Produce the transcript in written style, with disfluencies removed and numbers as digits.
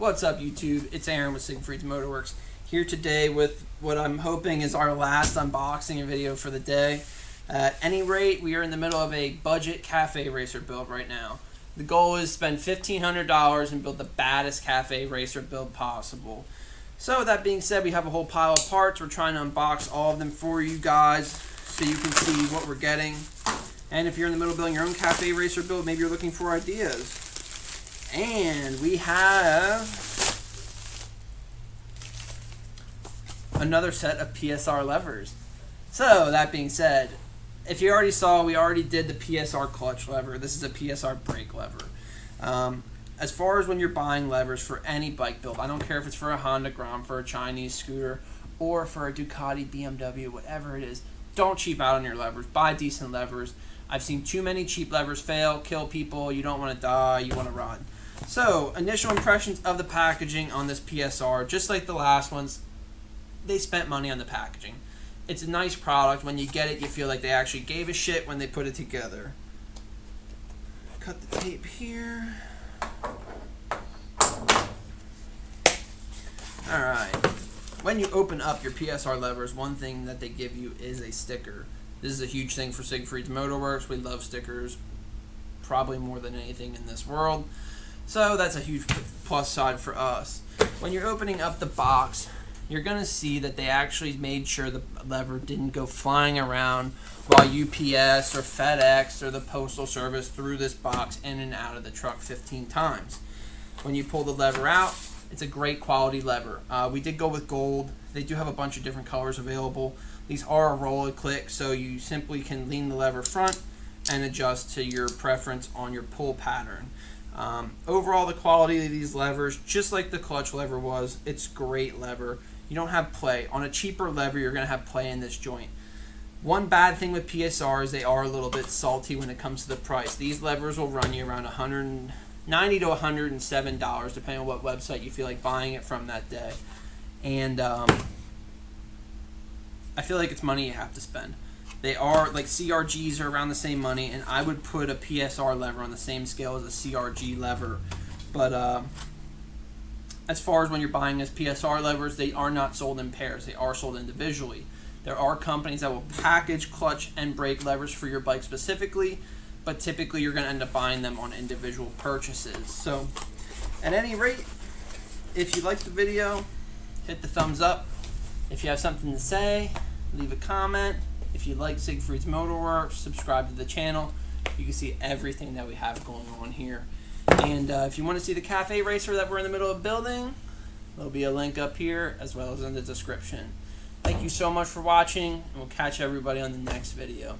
What's up, YouTube? It's Aaron with Siegfried's Motorworks, here today with what I'm hoping is our last unboxing video for the day. At any rate, we are in the middle of a budget cafe racer build right now. The goal is to spend $1,500 and build the baddest cafe racer build possible. So with that being said, we have a whole pile of parts. We're trying to unbox all of them for you guys so you can see what we're getting. And if you're in the middle of building your own cafe racer build, maybe you're looking for ideas. And we have another set of PSR levers. So that being said, if you already saw, we already did the PSR clutch lever. This is a PSR brake lever. As far as when you're buying levers for any bike build, I don't care if it's for a Honda Grom, for a Chinese scooter, or for a Ducati, BMW, whatever it is, don't cheap out on your levers. Buy decent levers. I've seen too many cheap levers fail, kill people. You don't want to die, you want to run. So, initial impressions of the packaging on this PSR, just like the last ones, they spent money on the packaging. It's a nice product. When you get it, you feel like they actually gave a shit when they put it together. Cut the tape here. Alright. When you open up your PSR levers, one thing that they give you is a sticker. This is a huge thing for Siegfried's Motorworks. We love stickers probably more than anything in this world. So that's a huge plus side for us. When you're opening up the box, you're going to see that they actually made sure the lever didn't go flying around while UPS or FedEx or the Postal Service threw this box in and out of the truck 15 times. When you pull the lever out, it's a great quality lever. We did go with gold. They do have a bunch of different colors available. These are a roll and click, so you simply can lean the lever front and adjust to your preference on your pull pattern. Overall, the quality of these levers, just like the clutch lever was, it's great lever. You don't have play. On a cheaper lever, you're going to have play in this joint. One bad thing with PSR is they are a little bit salty when it comes to the price. These levers will run you around $190 to $107, depending on what website you feel like buying it from that day. And I feel like it's money you have to spend. They are, like, CRGs are around the same money, and I would put a PSR lever on the same scale as a CRG lever. But as far as when you're buying as PSR levers, they are not sold in pairs. They are sold individually. There are companies that will package clutch and brake levers for your bike specifically, but typically you're going to end up buying them on individual purchases. So, at any rate, if you liked the video, hit the thumbs up. If you have something to say, leave a comment. If you like Siegfried's Motorworks, subscribe to the channel. You can see everything that we have going on here. And if you want to see the cafe racer that we're in the middle of building, there'll be a link up here as well as in the description. Thank you so much for watching, and we'll catch everybody on the next video.